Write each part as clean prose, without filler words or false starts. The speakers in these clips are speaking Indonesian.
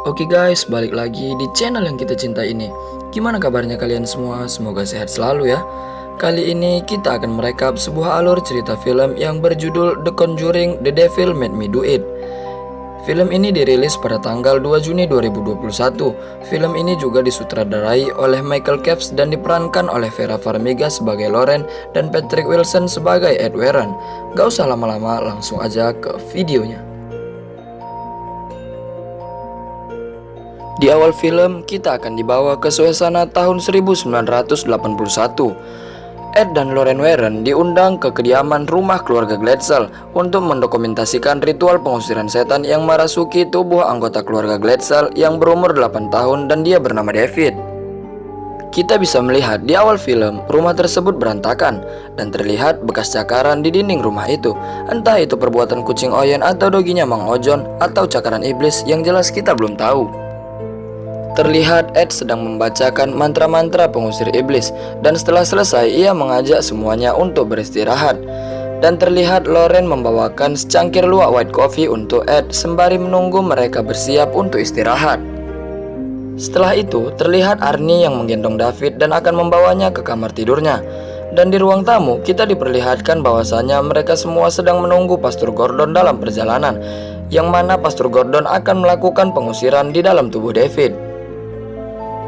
Oke guys, balik lagi di channel yang kita cinta ini. Gimana kabarnya kalian semua? Semoga sehat selalu ya. Kali ini kita akan merekap sebuah alur cerita film yang berjudul The Conjuring: The Devil Made Me Do It. Film ini dirilis pada tanggal 2 Juni 2021. Film ini juga disutradarai oleh Michael Caves dan diperankan oleh Vera Farmiga sebagai Lauren dan Patrick Wilson sebagai Ed Warren. Gak usah lama-lama, langsung aja ke videonya. Di awal film, kita akan dibawa ke suasana tahun 1981. Ed dan Lauren Warren diundang ke kediaman rumah keluarga Glatzel untuk mendokumentasikan ritual pengusiran setan yang merasuki tubuh anggota keluarga Glatzel yang berumur 8 tahun dan dia bernama David. Kita bisa melihat di awal film, rumah tersebut berantakan dan terlihat bekas cakaran di dinding rumah itu. Entah itu perbuatan kucing Oyen atau doginya Mang Ojon atau cakaran iblis, yang jelas kita belum tahu. Terlihat Ed sedang membacakan mantra-mantra pengusir iblis, dan setelah selesai ia mengajak semuanya untuk beristirahat. Dan terlihat Lauren membawakan secangkir luwak white coffee untuk Ed sembari menunggu mereka bersiap untuk istirahat. Setelah itu terlihat Arnie yang menggendong David dan akan membawanya ke kamar tidurnya. Dan di ruang tamu kita diperlihatkan bahwasanya mereka semua sedang menunggu Pastor Gordon dalam perjalanan, yang mana Pastor Gordon akan melakukan pengusiran di dalam tubuh David.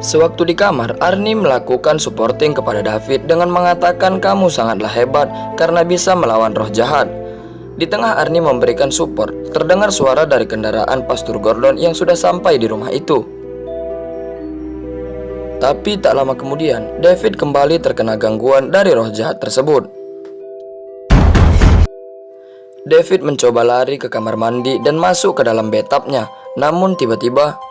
Sewaktu di kamar, Arnie melakukan supporting kepada David dengan mengatakan kamu sangatlah hebat karena bisa melawan roh jahat. Di tengah Arnie memberikan support, terdengar suara dari kendaraan Pastor Gordon yang sudah sampai di rumah itu. Tapi tak lama kemudian, David kembali terkena gangguan dari roh jahat tersebut. David mencoba lari ke kamar mandi dan masuk ke dalam bathtubnya, namun tiba-tiba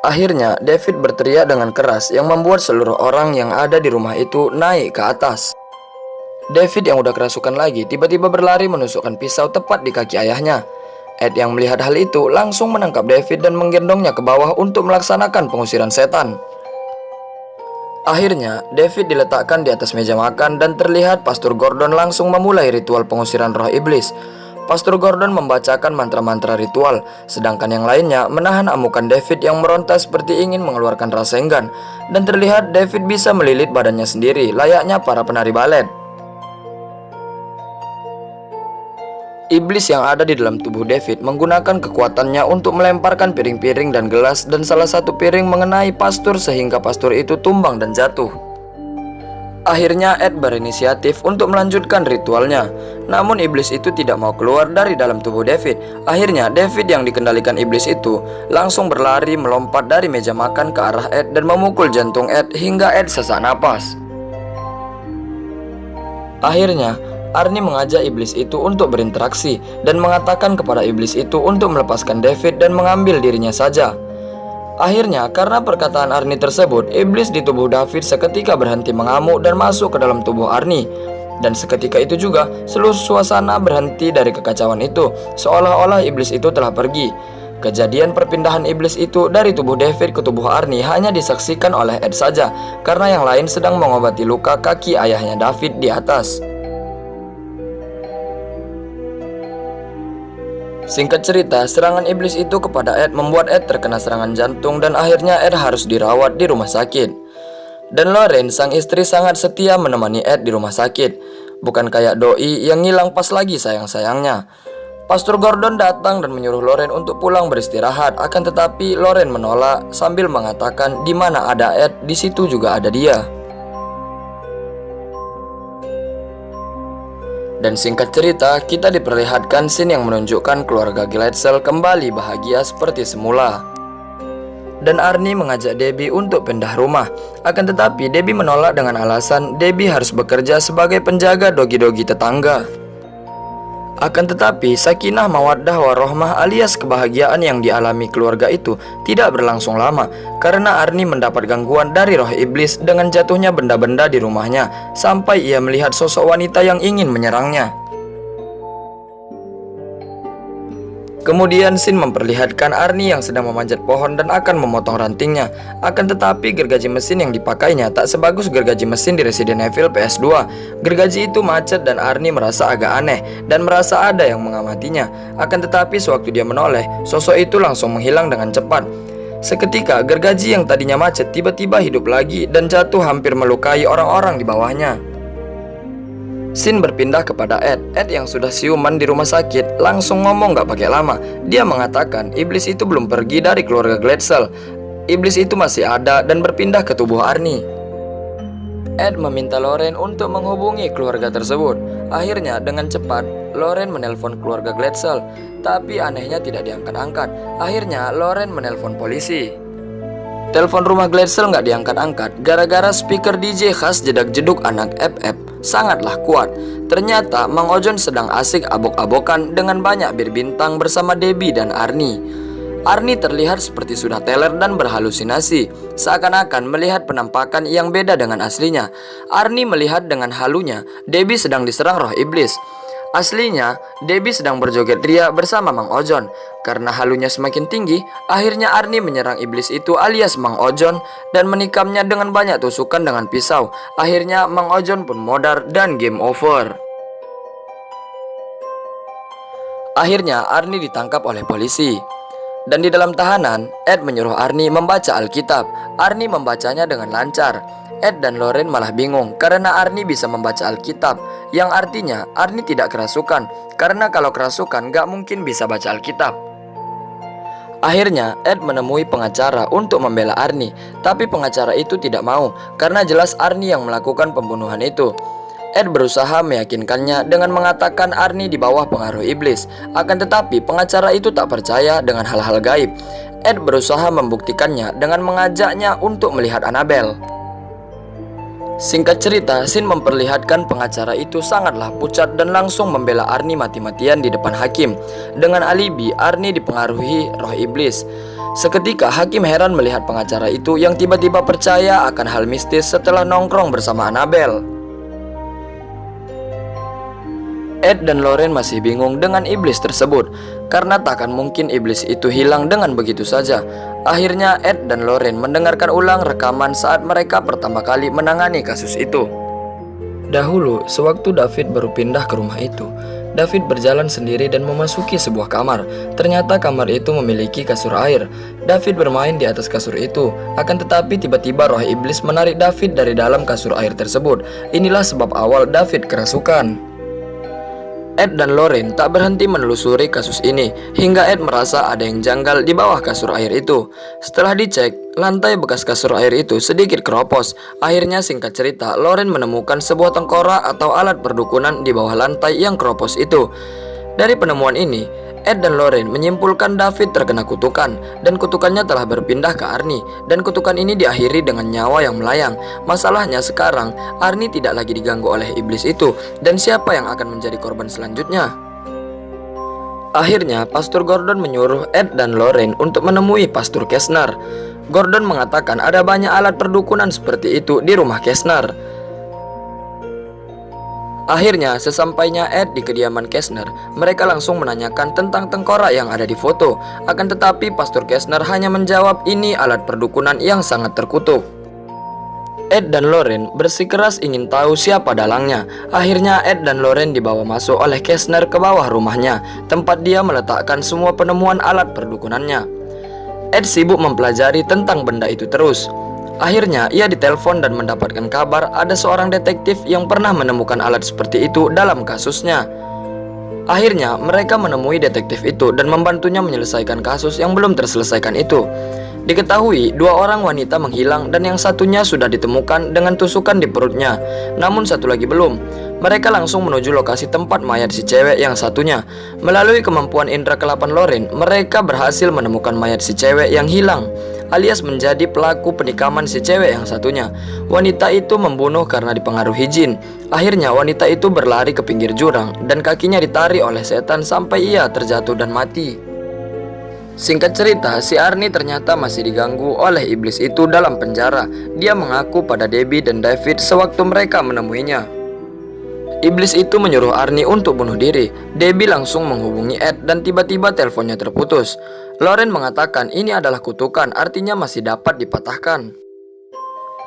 akhirnya David berteriak dengan keras yang membuat seluruh orang yang ada di rumah itu naik ke atas. David yang udah kerasukan lagi tiba-tiba berlari menusukkan pisau tepat di kaki ayahnya. Ed yang melihat hal itu langsung menangkap David dan menggendongnya ke bawah untuk melaksanakan pengusiran setan. Akhirnya David diletakkan di atas meja makan dan terlihat Pastor Gordon langsung memulai ritual pengusiran roh iblis. Pastor Gordon membacakan mantra-mantra ritual, sedangkan yang lainnya menahan amukan David yang meronta seperti ingin mengeluarkan rasa enggan. Dan terlihat David bisa melilit badannya sendiri, layaknya para penari balet. Iblis yang ada di dalam tubuh David menggunakan kekuatannya untuk melemparkan piring-piring dan gelas, dan salah satu piring mengenai pastor sehingga pastor itu tumbang dan jatuh. Akhirnya Ed berinisiatif untuk melanjutkan ritualnya. Namun iblis itu tidak mau keluar dari dalam tubuh David. Akhirnya David yang dikendalikan iblis itu langsung berlari melompat dari meja makan ke arah Ed dan memukul jantung Ed hingga Ed sesak napas. Akhirnya Arnie mengajak iblis itu untuk berinteraksi dan mengatakan kepada iblis itu untuk melepaskan David dan mengambil dirinya saja. Akhirnya, karena perkataan Arnie tersebut, iblis di tubuh David seketika berhenti mengamuk dan masuk ke dalam tubuh Arnie. Dan seketika itu juga, seluruh suasana berhenti dari kekacauan itu, seolah-olah iblis itu telah pergi. Kejadian perpindahan iblis itu dari tubuh David ke tubuh Arnie hanya disaksikan oleh Ed saja, karena yang lain sedang mengobati luka kaki ayahnya David di atas. Singkat cerita, serangan iblis itu kepada Ed membuat Ed terkena serangan jantung dan akhirnya Ed harus dirawat di rumah sakit. Dan Lauren, sang istri, sangat setia menemani Ed di rumah sakit. Bukan kayak doi yang ngilang pas lagi sayang-sayangnya. Pastor Gordon datang dan menyuruh Lauren untuk pulang beristirahat, akan tetapi Lauren menolak sambil mengatakan di mana ada Ed, di situ juga ada dia. Dan singkat cerita, kita diperlihatkan scene yang menunjukkan keluarga Glatzel kembali bahagia seperti semula. Dan Arnie mengajak Debbie untuk pindah rumah. Akan tetapi Debbie menolak dengan alasan Debbie harus bekerja sebagai penjaga dogi-dogi tetangga. Akan tetapi sakinah mawaddah warohmah alias kebahagiaan yang dialami keluarga itu tidak berlangsung lama, karena Arnie mendapat gangguan dari roh iblis dengan jatuhnya benda-benda di rumahnya sampai ia melihat sosok wanita yang ingin menyerangnya. Kemudian scene memperlihatkan Arnie yang sedang memanjat pohon dan akan memotong rantingnya. Akan tetapi gergaji mesin yang dipakainya tak sebagus gergaji mesin di Resident Evil PS2. Gergaji itu macet dan Arnie merasa agak aneh dan merasa ada yang mengamatinya. Akan tetapi sewaktu dia menoleh, sosok itu langsung menghilang dengan cepat. Seketika gergaji yang tadinya macet tiba-tiba hidup lagi dan jatuh hampir melukai orang-orang di bawahnya. Scene berpindah kepada Ed yang sudah siuman di rumah sakit langsung ngomong gak pakai lama. Dia mengatakan iblis itu belum pergi dari keluarga Glatzel. Iblis itu masih ada dan berpindah ke tubuh Arnie. Ed meminta Lauren untuk menghubungi keluarga tersebut. Akhirnya dengan cepat Lauren menelpon keluarga Glatzel, tapi anehnya tidak diangkat-angkat. Akhirnya Lauren menelpon polisi. Telepon rumah Glatzel nggak diangkat-angkat gara-gara speaker DJ khas jedak-jeduk anak FF sangatlah kuat. Ternyata Mang Ojon sedang asik abok-abokan dengan banyak bir bintang bersama Debbie dan Arnie. Arnie terlihat seperti sudah teler dan berhalusinasi, seakan-akan melihat penampakan yang beda dengan aslinya. Arnie melihat dengan halunya Debbie sedang diserang roh iblis. Aslinya, Debbie sedang berjoget ria bersama Mang Ojon. Karena halunya semakin tinggi, akhirnya Arnie menyerang iblis itu alias Mang Ojon dan menikamnya dengan banyak tusukan dengan pisau. Akhirnya Mang Ojon pun modar dan game over. Akhirnya Arnie ditangkap oleh polisi. Dan di dalam tahanan, Ed menyuruh Arnie membaca Alkitab. Arnie membacanya dengan lancar. Ed dan Lauren malah bingung karena Arnie bisa membaca Alkitab, yang artinya Arnie tidak kerasukan, karena kalau kerasukan gak mungkin bisa baca Alkitab. Akhirnya Ed menemui pengacara untuk membela Arnie, tapi pengacara itu tidak mau karena jelas Arnie yang melakukan pembunuhan itu. Ed berusaha meyakinkannya dengan mengatakan Arnie di bawah pengaruh iblis. Akan tetapi pengacara itu tak percaya dengan hal-hal gaib. Ed berusaha membuktikannya dengan mengajaknya untuk melihat Annabelle. Singkat cerita, scene memperlihatkan pengacara itu sangatlah pucat dan langsung membela Arnie mati-matian di depan hakim. Dengan alibi, Arnie dipengaruhi roh iblis. Seketika hakim heran melihat pengacara itu yang tiba-tiba percaya akan hal mistis setelah nongkrong bersama Annabelle. Ed dan Lauren masih bingung dengan iblis tersebut, karena takkan mungkin iblis itu hilang dengan begitu saja. Akhirnya Ed dan Lauren mendengarkan ulang rekaman saat mereka pertama kali menangani kasus itu. Dahulu, sewaktu David baru pindah ke rumah itu, David berjalan sendiri dan memasuki sebuah kamar. Ternyata kamar itu memiliki kasur air. David bermain di atas kasur itu, akan tetapi tiba-tiba roh iblis menarik David dari dalam kasur air tersebut. Inilah sebab awal David kerasukan. Ed dan Lauren tak berhenti menelusuri kasus ini, hingga Ed merasa ada yang janggal di bawah kasur air itu. Setelah dicek, lantai bekas kasur air itu sedikit keropos. Akhirnya singkat cerita, Lauren menemukan sebuah tengkorak atau alat perdukunan di bawah lantai yang keropos itu. Dari penemuan ini, Ed dan Lauren menyimpulkan David terkena kutukan, dan kutukannya telah berpindah ke Arnie, dan kutukan ini diakhiri dengan nyawa yang melayang. Masalahnya sekarang, Arnie tidak lagi diganggu oleh iblis itu, dan siapa yang akan menjadi korban selanjutnya? Akhirnya, Pastor Gordon menyuruh Ed dan Lauren untuk menemui Pastor Kessner. Gordon mengatakan ada banyak alat perdukunan seperti itu di rumah Kessner. Akhirnya, sesampainya Ed di kediaman Kessner, mereka langsung menanyakan tentang tengkorak yang ada di foto. Akan tetapi Pastor Kessner hanya menjawab ini alat perdukunan yang sangat terkutuk. Ed dan Lauren bersikeras ingin tahu siapa dalangnya. Akhirnya Ed dan Lauren dibawa masuk oleh Kessner ke bawah rumahnya, tempat dia meletakkan semua penemuan alat perdukunannya. Ed sibuk mempelajari tentang benda itu terus. Akhirnya ia ditelepon dan mendapatkan kabar ada seorang detektif yang pernah menemukan alat seperti itu dalam kasusnya. Akhirnya mereka menemui detektif itu dan membantunya menyelesaikan kasus yang belum terselesaikan itu. Diketahui 2 orang wanita menghilang dan yang satunya sudah ditemukan dengan tusukan di perutnya, namun satu lagi belum. Mereka langsung menuju lokasi tempat mayat si cewek yang satunya. Melalui kemampuan indera ke-8 Lauren, mereka berhasil menemukan mayat si cewek yang hilang, alias menjadi pelaku penikaman si cewek yang satunya. Wanita itu membunuh karena dipengaruhi jin. Akhirnya wanita itu berlari ke pinggir jurang dan kakinya ditarik oleh setan sampai ia terjatuh dan mati. Singkat cerita, si Arnie ternyata masih diganggu oleh iblis itu dalam penjara. Dia mengaku pada Debbie dan David sewaktu mereka menemuinya. Iblis itu menyuruh Arnie untuk bunuh diri. Debbie langsung menghubungi Ed dan tiba-tiba teleponnya terputus. Lauren mengatakan ini adalah kutukan, artinya masih dapat dipatahkan.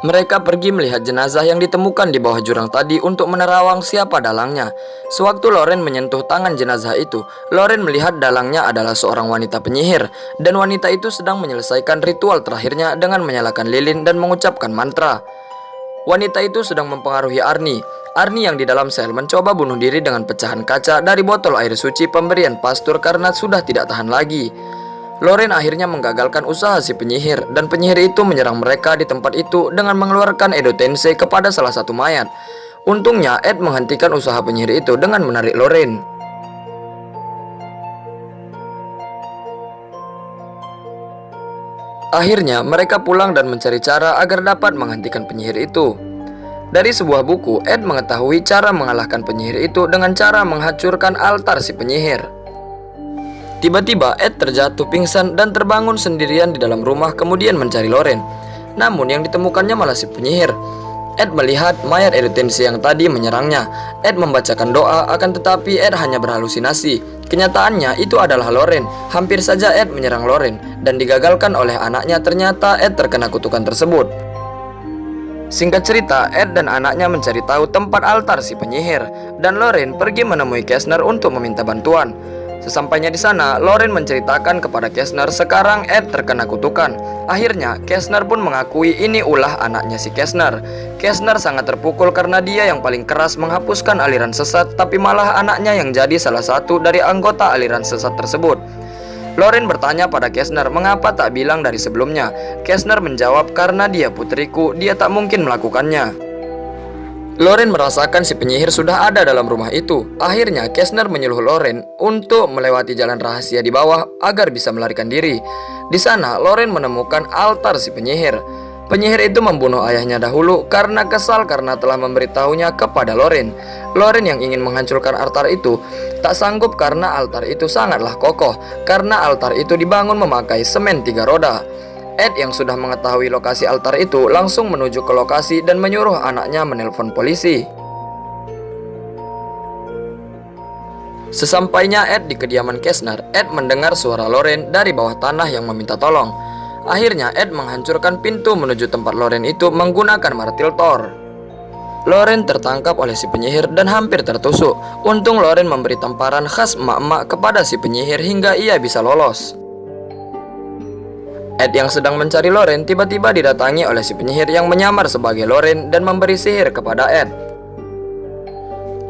Mereka pergi melihat jenazah yang ditemukan di bawah jurang tadi untuk menerawang siapa dalangnya. Sewaktu Lauren menyentuh tangan jenazah itu, Lauren melihat dalangnya adalah seorang wanita penyihir, dan wanita itu sedang menyelesaikan ritual terakhirnya dengan menyalakan lilin dan mengucapkan mantra. Wanita itu sedang mempengaruhi Arnie. Arnie yang di dalam sel mencoba bunuh diri dengan pecahan kaca dari botol air suci pemberian pastur karena sudah tidak tahan lagi. Lauren akhirnya menggagalkan usaha si penyihir, dan penyihir itu menyerang mereka di tempat itu dengan mengeluarkan Edo Tensei kepada salah satu mayat. Untungnya Ed menghentikan usaha penyihir itu dengan menarik Lauren. Akhirnya mereka pulang dan mencari cara agar dapat menghentikan penyihir itu. Dari sebuah buku, Ed mengetahui cara mengalahkan penyihir itu dengan cara menghancurkan altar si penyihir. Tiba-tiba Ed terjatuh pingsan dan terbangun sendirian di dalam rumah kemudian mencari Lauren. Namun yang ditemukannya malah si penyihir. Ed melihat mayat Edo Tensei yang tadi menyerangnya. Ed membacakan doa, akan tetapi Ed hanya berhalusinasi. Kenyataannya itu adalah Lauren. Hampir saja Ed menyerang Lauren dan digagalkan oleh anaknya. Ternyata Ed terkena kutukan tersebut. Singkat cerita, Ed dan anaknya mencari tahu tempat altar si penyihir, dan Lauren pergi menemui Kessner untuk meminta bantuan. Sesampainya di sana, Lauren menceritakan kepada Kessner sekarang Ed terkena kutukan. Akhirnya, Kessner pun mengakui ini ulah anaknya si Kessner. Kessner sangat terpukul karena dia yang paling keras menghapuskan aliran sesat, tapi malah anaknya yang jadi salah satu dari anggota aliran sesat tersebut. Lauren bertanya pada Kessner mengapa tak bilang dari sebelumnya. Kessner menjawab karena dia putriku, dia tak mungkin melakukannya. Lauren merasakan si penyihir sudah ada dalam rumah itu. Akhirnya Kessner menyuruh Lauren untuk melewati jalan rahasia di bawah agar bisa melarikan diri. Di sana Lauren menemukan altar si penyihir. Penyihir itu membunuh ayahnya dahulu karena kesal karena telah memberitahunya kepada Lauren. Lauren yang ingin menghancurkan altar itu tak sanggup karena altar itu sangatlah kokoh, karena altar itu dibangun memakai semen 3 roda. Ed yang sudah mengetahui lokasi altar itu langsung menuju ke lokasi dan menyuruh anaknya menelpon polisi. Sesampainya Ed di kediaman Kessner, Ed mendengar suara Lauren dari bawah tanah yang meminta tolong. Akhirnya Ed menghancurkan pintu menuju tempat Lauren itu menggunakan martil Thor. Lauren tertangkap oleh si penyihir dan hampir tertusuk. Untung Lauren memberi tamparan khas emak-emak kepada si penyihir hingga ia bisa lolos. Ed yang sedang mencari Lauren tiba-tiba didatangi oleh si penyihir yang menyamar sebagai Lauren dan memberi sihir kepada Ed.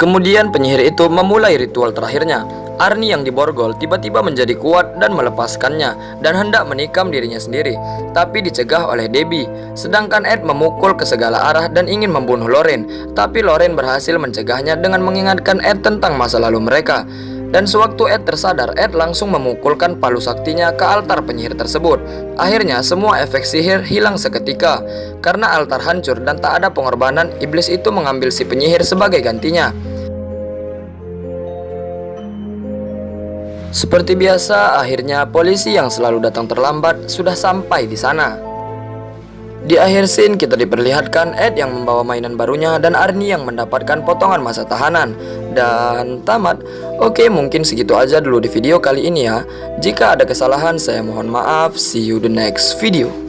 Kemudian penyihir itu memulai ritual terakhirnya. Arnie yang diborgol tiba-tiba menjadi kuat dan melepaskannya dan hendak menikam dirinya sendiri, tapi dicegah oleh Debbie. Sedangkan Ed memukul ke segala arah dan ingin membunuh Lauren, tapi Lauren berhasil mencegahnya dengan mengingatkan Ed tentang masa lalu mereka. Dan sewaktu Ed tersadar, Ed langsung memukulkan palu saktinya ke altar penyihir tersebut. Akhirnya semua efek sihir hilang seketika. Karena altar hancur dan tak ada pengorbanan, iblis itu mengambil si penyihir sebagai gantinya. Seperti biasa, akhirnya polisi yang selalu datang terlambat sudah sampai di sana. Di akhir scene kita diperlihatkan Ed yang membawa mainan barunya dan Arnie yang mendapatkan potongan masa tahanan. Dan tamat. Oke, mungkin segitu aja dulu di video kali ini ya. Jika ada kesalahan saya mohon maaf. See you the next video.